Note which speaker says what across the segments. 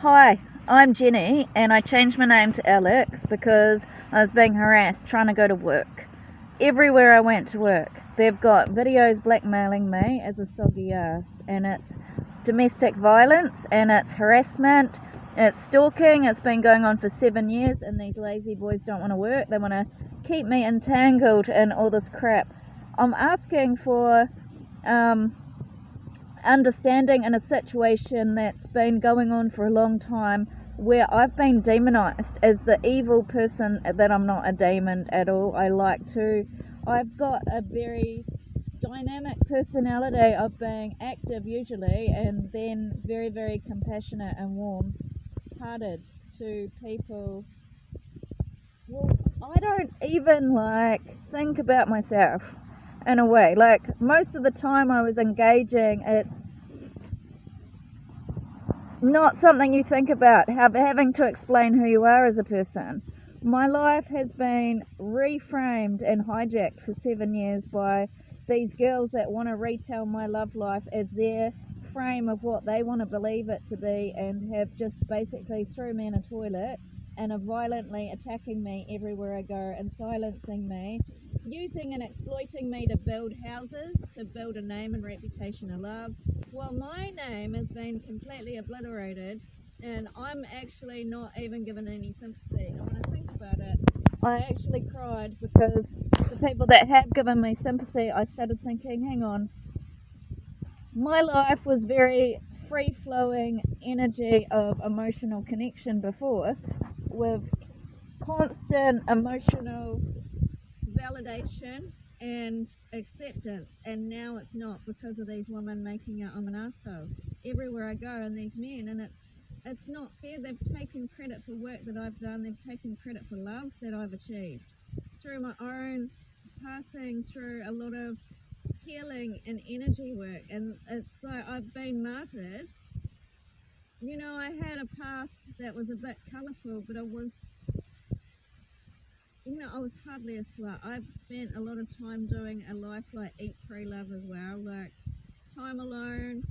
Speaker 1: Hi, I'm Jenny, and I changed my name to Alex because I was being harassed trying to go to work. Everywhere I went to work, they've got videos blackmailing me as a soggy ass, and it's domestic violence, and it's harassment, it's stalking. It's been going on for 7 years, and these lazy boys don't want to work. They want to keep me entangled in all this crap. I'm asking for understanding in a situation that's been going on for a long time, where I've been demonized as the evil person that I'm not a demon at all. I've got a very dynamic personality of being active usually, and then very, very compassionate and warm hearted to people. Well, I don't even think about myself in a way. Most of the time I was engaging, it's not something you think about, having to explain who you are as a person. My life has been reframed and hijacked for 7 years by these girls that want to retell my love life as their frame of what they want to believe it to be, and have just basically threw me in a toilet and are violently attacking me everywhere I go and silencing me, using and exploiting me to build houses, to build a name and reputation of love. Well, my name has been completely obliterated, and I'm actually not even given any sympathy. And when I think about it, I actually cried, because the people that have given me sympathy, I started thinking, hang on, my life was very free-flowing energy of emotional connection before, with constant emotional validation and acceptance, and now it's not, because of these women making out I'm an asshole everywhere I go, and these men, and it's not fair. They've taken credit for work that I've done. They've taken credit for love that I've achieved through my own passing through a lot of healing and energy work, and it's like I've been martyred. You know, I had a past that was a bit colourful, but I was hardly a slut. I've spent a lot of time doing a life like eat, pray, love as well, like time alone,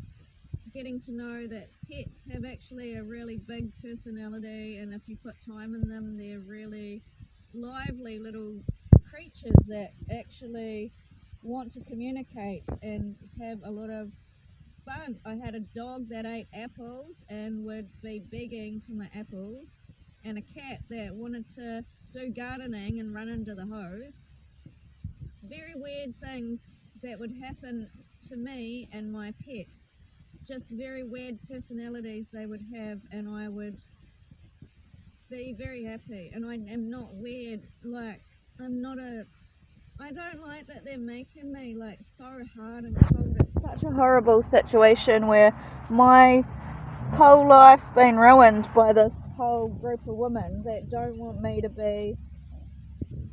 Speaker 1: getting to know that pets have actually a really big personality, and if you put time in them, they're really lively little creatures that actually want to communicate and have a lot of spunk. I had a dog that ate apples and would be begging for my apples, and a cat that wanted to do gardening and run into the hose. Very weird things that would happen to me and my pets. Just very weird personalities they would have, and I would be very happy. And I am not weird. I don't like that they're making me so hard and cold. It's such a horrible situation where my whole life's been ruined by this whole group of women that don't want me to be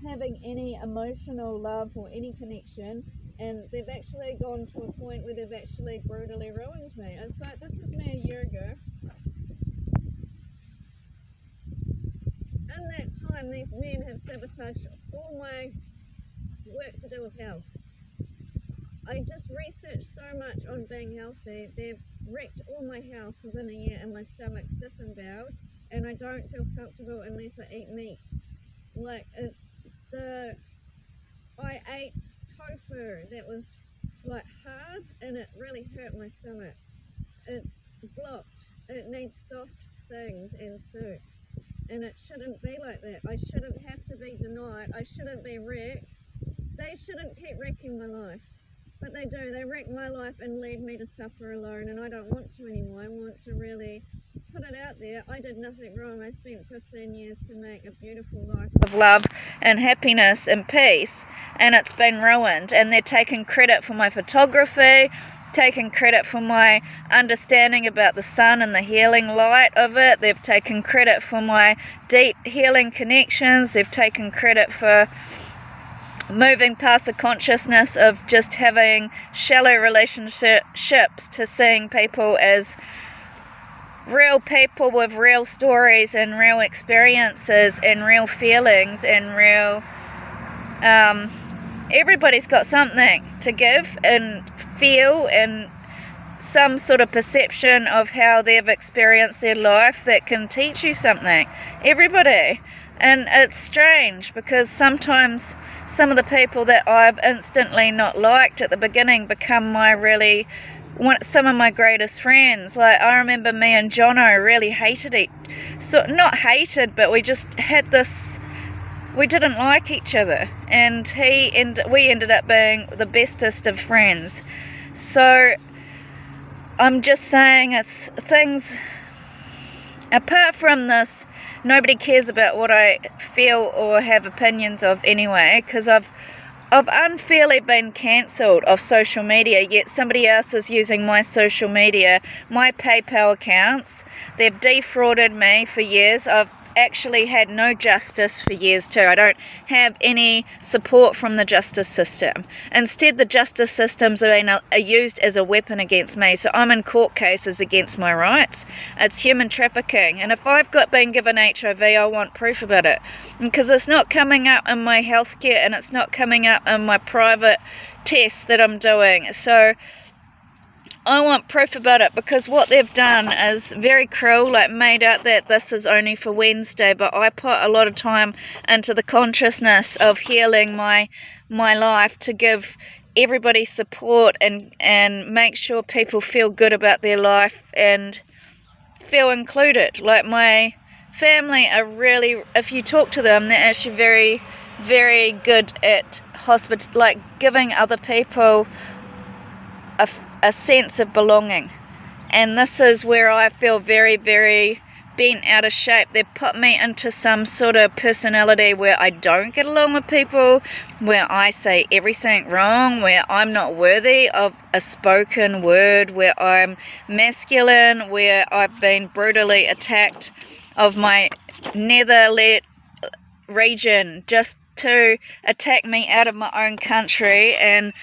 Speaker 1: having any emotional love or any connection, and they've actually gone to a point where they've actually brutally ruined me. It's like, this is me a year ago. In that time, these men have sabotaged all my work to do with health. I just researched so much on being healthy. They've wrecked all my health within a year, and my stomach's disemboweled, and I don't feel comfortable unless I eat meat. I ate tofu that was hard, and it really hurt my stomach. It's blocked. It needs soft things and soup, and it shouldn't be like that. I shouldn't have to be denied. I shouldn't be wrecked. They shouldn't keep wrecking my life, but they do. They wreck my life and leave me to suffer alone, and I don't want to anymore. I want to really put it out there. I did nothing wrong. I spent 15 years to make a beautiful life of love and happiness and peace, and it's been ruined. And they're taking credit for my photography, taking credit for my understanding about the sun and the healing light of it. They've taken credit for my deep healing connections. They've taken credit for moving past the consciousness of just having shallow relationships to seeing people as real people with real stories and real experiences and real feelings and real everybody's got something to give and feel and some sort of perception of how they've experienced their life that can teach you something. Everybody. And it's strange because sometimes some of the people that I've instantly not liked at the beginning become some of my greatest friends. Like, I remember me and Jono really hated not hated, but we just had this, we didn't like each other, and we ended up being the bestest of friends. So I'm just saying, it's things apart from this, nobody cares about what I feel or have opinions of anyway, because I've unfairly been cancelled off social media, yet somebody else is using my social media, my PayPal accounts. They've defrauded me for years. I've actually had no justice for years too. I don't have any support from the justice system. Instead, the justice systems are used as a weapon against me. So I'm in court cases against my rights. It's human trafficking. And if I've been given HIV, I want proof about it. Because it's not coming up in my healthcare, and it's not coming up in my private tests that I'm doing. So I want proof about it, because what they've done is very cruel, like made out that this is only for Wednesday, but I put a lot of time into the consciousness of healing my life to give everybody support and make sure people feel good about their life and feel included. Like, my family are really, if you talk to them, they're actually very, very good at giving other people a sense of belonging. And this is where I feel very, very bent out of shape. They've put me into some sort of personality where I don't get along with people, where I say everything wrong, where I'm not worthy of a spoken word, where I'm masculine, where I've been brutally attacked of my nether region just to attack me out of my own country, and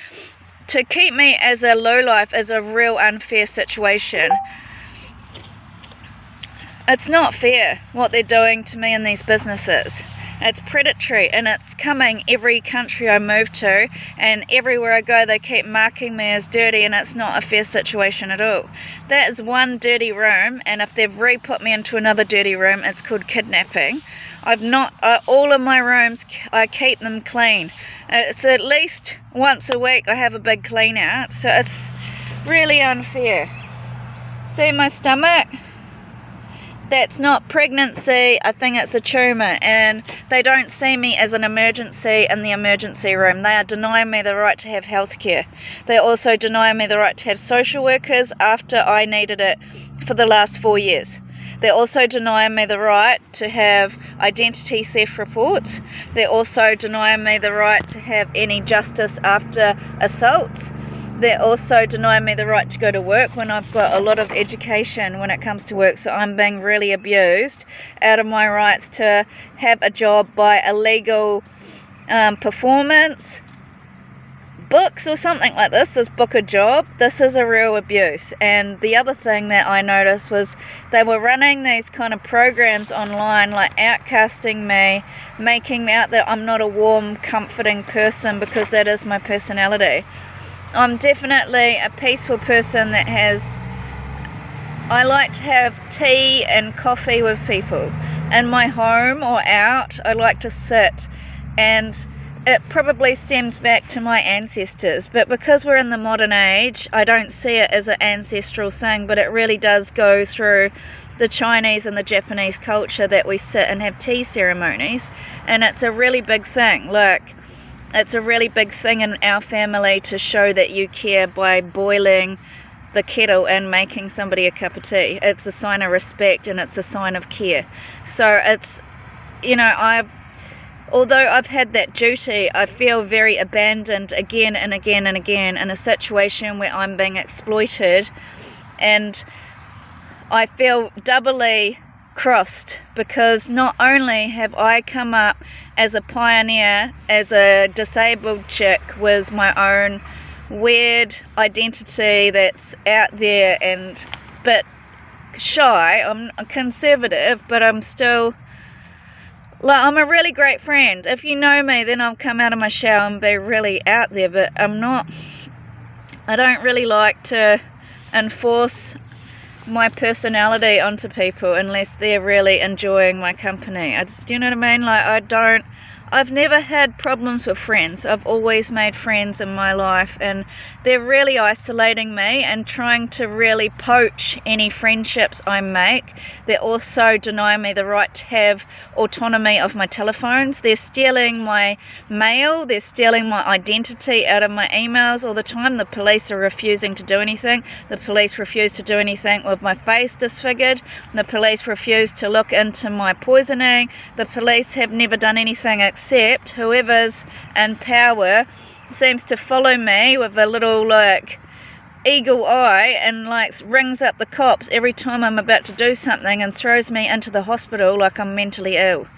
Speaker 1: to keep me as a lowlife is a real unfair situation. It's not fair what they're doing to me in these businesses. It's predatory, and it's coming every country I move to, and everywhere I go they keep marking me as dirty, and it's not a fair situation at all. That is one dirty room, and if they've re-put me into another dirty room, it's called kidnapping. All of my rooms, I keep them clean. It's at least once a week I have a big clean out, so it's really unfair. See my stomach? That's not pregnancy, I think it's a tumour, and they don't see me as an emergency in the emergency room. They are denying me the right to have healthcare. They're also denying me the right to have social workers after I needed it for the last 4 years. They're also denying me the right to have identity theft reports. They're also denying me the right to have any justice after assaults. They're also denying me the right to go to work when I've got a lot of education when it comes to work. So I'm being really abused out of my rights to have a job by illegal performance books or something like this. Book a job. This is a real abuse. And the other thing that I noticed was they were running these kind of programs online, like outcasting me, making out that I'm not a warm, comforting person, because that is my personality. I'm definitely a peaceful person I like to have tea and coffee with people. In my home or out, I like to sit, and it probably stems back to my ancestors, but because we're in the modern age, I don't see it as an ancestral thing, but it really does go through the Chinese and the Japanese culture that we sit and have tea ceremonies, and it's a really big thing. Look, it's a really big thing in our family to show that you care by boiling the kettle and making somebody a cup of tea. It's a sign of respect, and it's a sign of care. So it's, although I've had that duty, I feel very abandoned again and again and again in a situation where I'm being exploited, and I feel doubly crossed, because not only have I come up as a pioneer, as a disabled chick with my own weird identity that's out there and a bit shy, I'm conservative, but I'm still, I'm a really great friend. If you know me, then I'll come out of my shell and be really out there, but I don't really like to enforce my personality onto people unless they're really enjoying my company. Do you know what I mean? Like, I've never had problems with friends. I've always made friends in my life, and they're really isolating me and trying to really poach any friendships I make. They also deny me the right to have autonomy of my telephones. They're stealing my mail. They're stealing my identity out of my emails all the time. The police are refusing to do anything. The police refuse to do anything with my face disfigured. The police refuse to look into my poisoning. The police have never done anything except whoever's in power seems to follow me with a little like eagle eye and like rings up the cops every time I'm about to do something and throws me into the hospital like I'm mentally ill.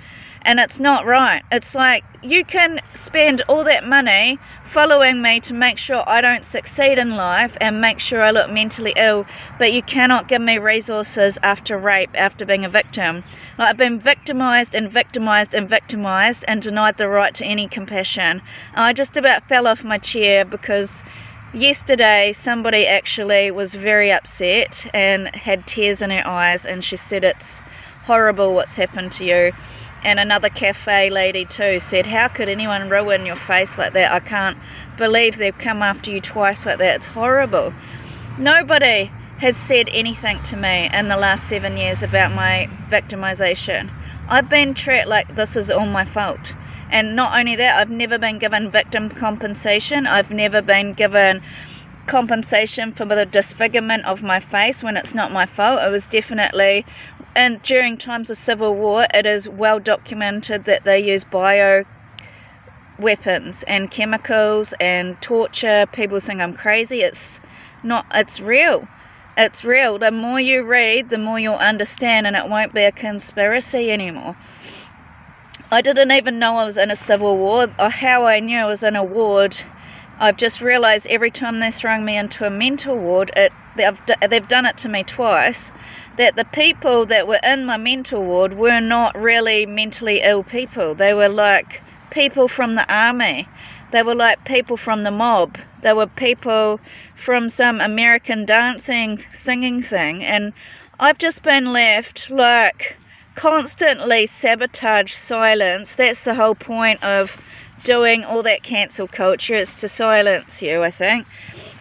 Speaker 1: And it's not right. It's like, you can spend all that money following me to make sure I don't succeed in life and make sure I look mentally ill, but you cannot give me resources after rape, after being a victim. Like, I've been victimized and victimized and victimized and denied the right to any compassion. I just about fell off my chair because yesterday somebody actually was very upset and had tears in her eyes, and she said, "It's horrible what's happened to you." And another cafe lady too said, "How could anyone ruin your face like that? I can't believe they've come after you twice like that. It's horrible." Nobody has said anything to me in the last 7 years about my victimization. I've been treated like this is all my fault. And not only that, I've never been given victim compensation. I've never been given compensation for the disfigurement of my face when it's not my fault. It was definitely, and during times of civil war, it is well documented that they use bio weapons and chemicals and torture. People think I'm crazy. It's not, it's real. It's real. The more you read, the more you'll understand, and it won't be a conspiracy anymore. I didn't even know I was in a civil war, or how I knew I was in a ward. I've just realised every time they're throwing me into a mental ward, they've done it to me twice, that the people that were in my mental ward were not really mentally ill people. They were like people from the army. They were like people from the mob. They were people from some American dancing, singing thing. And I've just been left like constantly sabotage, silence. That's the whole point of doing all that cancel culture, is to silence you, I think.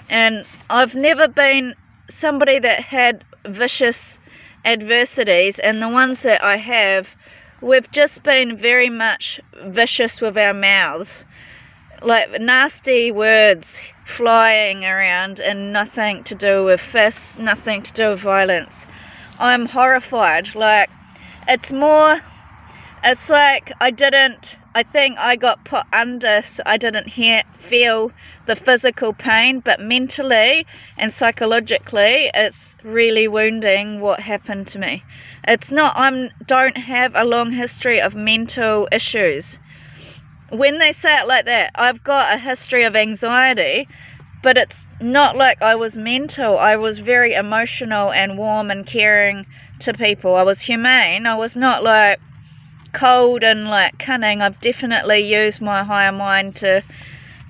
Speaker 1: And I've never been somebody that had vicious adversities, and the ones that I have, we've just been very much vicious with our mouths, like nasty words flying around, and nothing to do with fists, nothing to do with violence. I'm horrified. Like, it's like I think I got put under, so I didn't feel the physical pain, but mentally and psychologically it's really wounding what happened to me. It's not, don't have a long history of mental issues. When they say it like that, I've got a history of anxiety, but it's not like I was mental. I was very emotional and warm and caring to people. I was humane. I was not like cold and like cunning. I've definitely used my higher mind to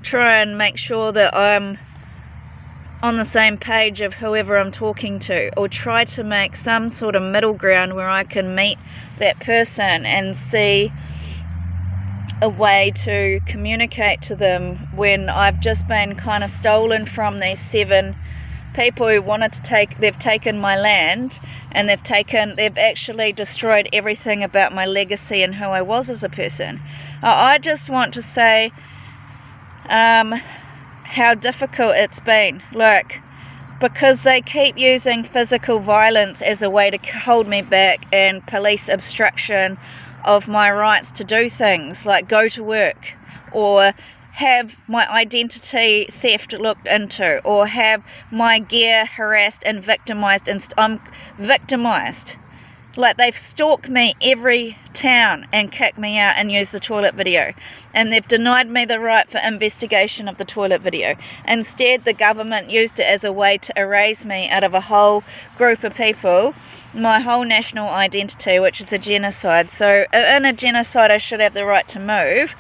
Speaker 1: try and make sure that I'm on the same page of whoever I'm talking to, or try to make some sort of middle ground where I can meet that person and see a way to communicate to them when I've just been kind of stolen from these 7 people who wanted to they've taken my land, and they've actually destroyed everything about my legacy and who I was as a person. I just want to say how difficult it's been, like, because they keep using physical violence as a way to hold me back, and police obstruction of my rights to do things like go to work, or have my identity theft looked into, or have my gear harassed and victimized, and I'm victimized. Like, they've stalked me every town and kicked me out and used the toilet video, and they've denied me the right for investigation of the toilet video. Instead, the government used it as a way to erase me out of a whole group of people, my whole national identity, which is a genocide. So in a genocide I should have the right to move,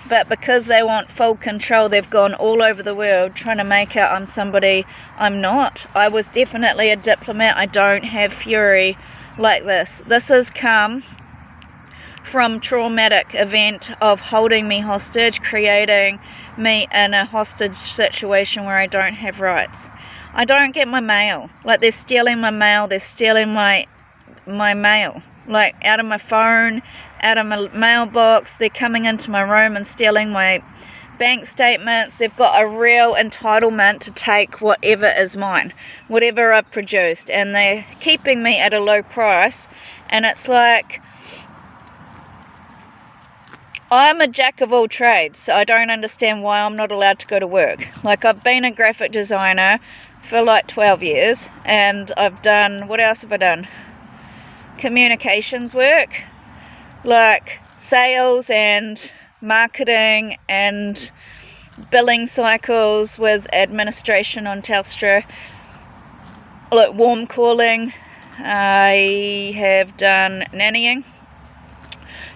Speaker 1: but because they want full control, they've gone all over the world trying to make out I'm somebody I'm not. I was definitely a diplomat. I don't have fury like this. This has come from traumatic event of holding me hostage, creating me in a hostage situation where I don't have rights. I don't get my mail. Like, they're stealing my mail, they're stealing my mail, like out of my phone, out of my mailbox. They're coming into my room and stealing my bank statements. They've got a real entitlement to take whatever is mine, whatever I've produced, and they're keeping me at a low price. And it's like, I'm a jack of all trades, so I don't understand why I'm not allowed to go to work. Like, I've been a graphic designer for like 12 years, and I've done, what else have I done? Communications work, like sales and marketing and billing cycles with administration on Telstra, like warm calling. I have done nannying,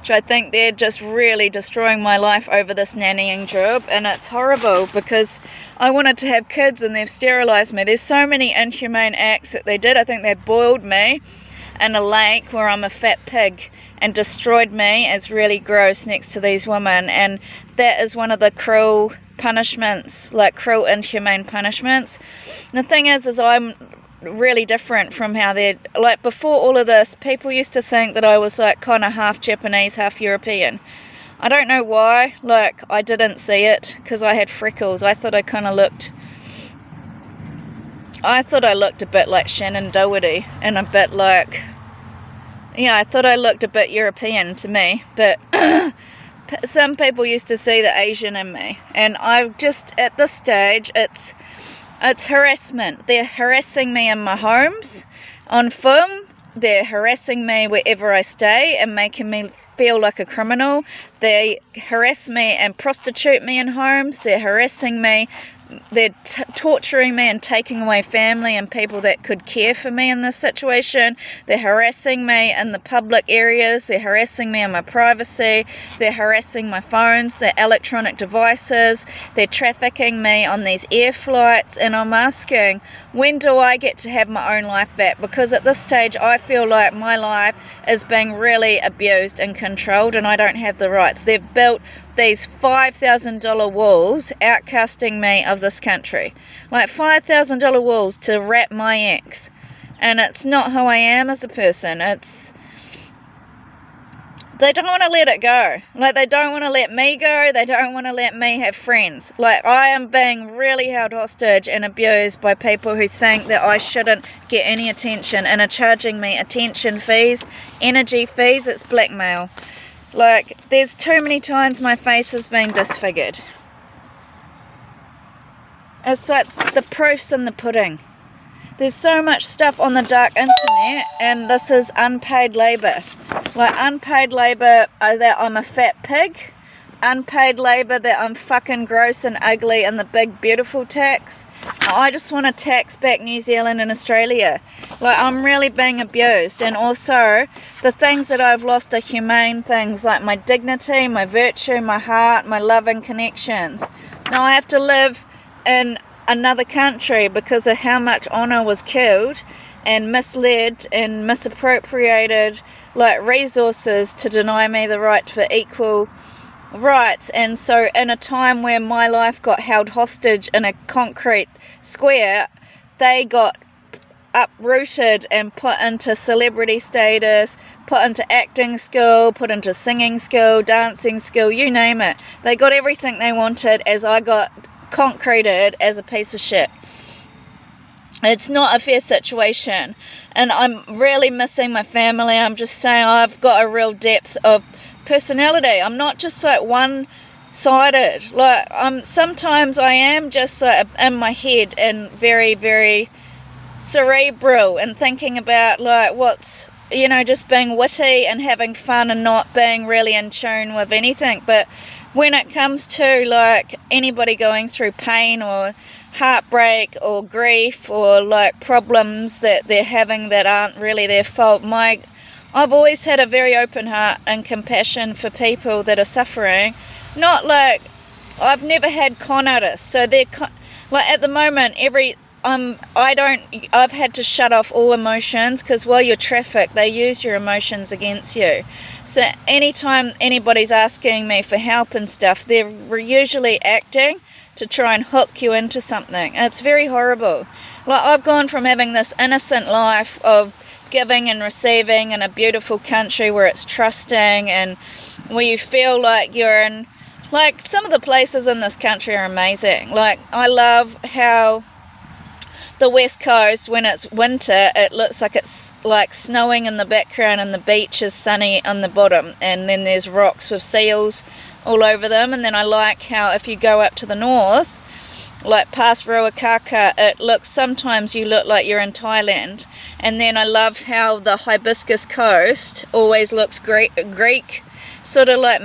Speaker 1: which I think they're just really destroying my life over this nannying job, and it's horrible because I wanted to have kids and they've sterilised me. There's so many inhumane acts that they did. I think they boiled me in a lake where I'm a fat pig and destroyed me. It's really gross next to these women, and that is one of the cruel punishments, like cruel inhumane punishments. And the thing is I'm really different from how they're, like, before all of this, people used to think that I was like kind of half Japanese, half European. I don't know why. Like, I didn't see it because I had freckles. I thought I looked a bit like Shannon Doherty, and a bit like, yeah, I thought I looked a bit European to me, but some people used to see the Asian in me, and I just, at this stage, it's harassment. They're harassing me in my homes, on film. They're harassing me wherever I stay and making me feel like a criminal. They harass me and prostitute me in homes. They're harassing me. They're torturing me and taking away family and people that could care for me in this situation. They're harassing me in the public areas. They're harassing me in my privacy. They're harassing my phones, their electronic devices. They're trafficking me on these air flights, and I'm asking, when do I get to have my own life back? Because at this stage I feel like my life is being really abused and controlled, and I don't have the rights. They've built these $5,000 walls outcasting me of this country, like $5,000 walls to wrap my ex, and it's not who I am as a person. It's, they don't want to let it go. Like, they don't want to let me go. They don't want to let me have friends. Like, I am being really held hostage and abused by people who think that I shouldn't get any attention and are charging me attention fees, energy fees. It's blackmail. Like, there's too many times my face has been disfigured. It's like the proof's in the pudding. There's so much stuff on the dark internet, and this is unpaid labour. Like, unpaid labour that I'm a fat pig, unpaid labour that I'm fucking gross and ugly, and the big beautiful tax. I just want to tax back New Zealand and Australia. Like, I'm really being abused, and also the things that I've lost are humane things, like my dignity, my virtue, my heart, my loving connections. Now I have to live in another country because of how much honour was killed and misled and misappropriated, like resources, to deny me the right for equal rights. And so in a time where my life got held hostage in a concrete square, they got uprooted and put into celebrity status, put into acting school, put into singing school, dancing school, you name it. They got everything they wanted, as I got concreted as a piece of shit. It's not a fair situation, and I'm really missing my family. I'm just saying, I've got a real depth of personality. I'm not just like one-sided. Like, sometimes I am just like in my head and very, very cerebral and thinking about like what's, you know, just being witty and having fun and not being really in tune with anything. But when it comes to like anybody going through pain or heartbreak or grief or like problems that they're having that aren't really their fault, I've always had a very open heart and compassion for people that are suffering. not like, I've never had con artists, so they're like at the moment I've had to shut off all emotions, because while you're trafficked they use your emotions against you. So anytime anybody's asking me for help and stuff, they're usually acting to try and hook you into something. It's very horrible. Like, I've gone from having this innocent life of giving and receiving in a beautiful country where it's trusting and where you feel like you're in, like, some of the places in this country are amazing. Like, I love how the West Coast, when it's winter, it looks like it's like snowing in the background and the beach is sunny on the bottom, and then there's rocks with seals all over them. And then I like how if you go up to the north, like past Ruakaka, it looks, sometimes you look like you're in Thailand. And then I love how the Hibiscus Coast always looks Greek, sort of like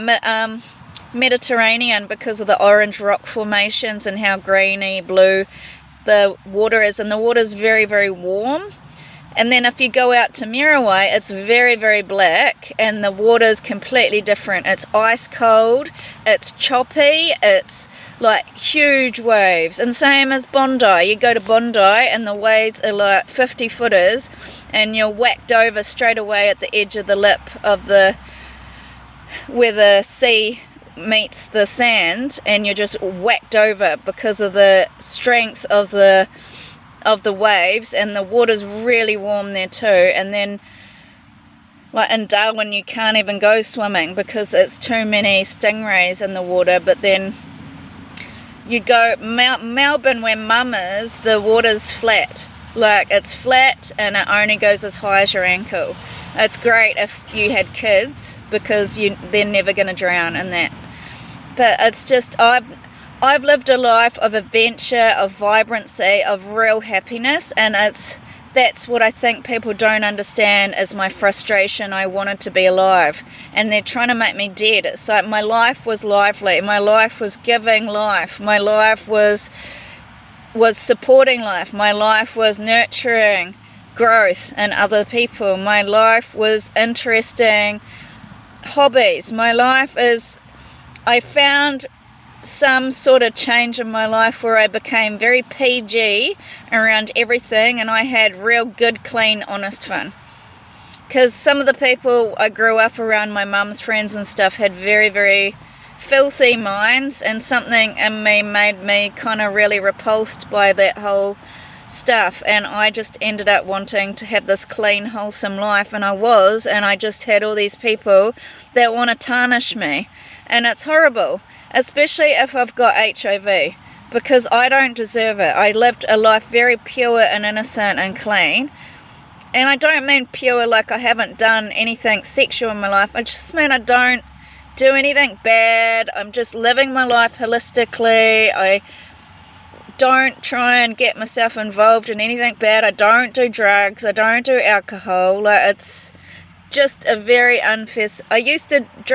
Speaker 1: Mediterranean, because of the orange rock formations and how greeny blue the water is, and the water's very, very warm. And then if you go out to Muriwai, it's very, very black, and the water's completely different. It's ice cold, it's choppy, it's like huge waves. And same as Bondi, you go to Bondi and the waves are like 50 footers, and you're whacked over straight away at the edge of the lip of the, where the sea meets the sand, and you're just whacked over because of the strength of the waves. And the water's really warm there too. And then like in Darwin you can't even go swimming because it's too many stingrays in the water. But then you go Melbourne, where Mum is, the water's flat. Like, it's flat and it only goes as high as your ankle. It's great if you had kids, because they're never going to drown in that. But it's just, I've lived a life of adventure, of vibrancy, of real happiness, and that's what I think people don't understand is my frustration. I wanted to be alive, and they're trying to make me dead. It's like my life was lively, my life was giving life, my life was supporting life, my life was nurturing growth in other people, my life was interesting hobbies, my life is, I found some sort of change in my life where I became very PG around everything, and I had real good, clean, honest fun. Because some of the people I grew up around, my mum's friends and stuff, had very, very filthy minds, and something in me made me kind of really repulsed by that whole stuff, and I just ended up wanting to have this clean, wholesome life, and I just had all these people that want to tarnish me, and it's horrible, especially if I've got HIV, because I don't deserve it. I lived a life very pure and innocent and clean, and I don't mean pure like I haven't done anything sexual in my life. I just mean I don't do anything bad. I'm just living my life holistically. I don't try and get myself involved in anything bad. I don't do drugs. I don't do alcohol. Like, it's just a very unfair. I used to drink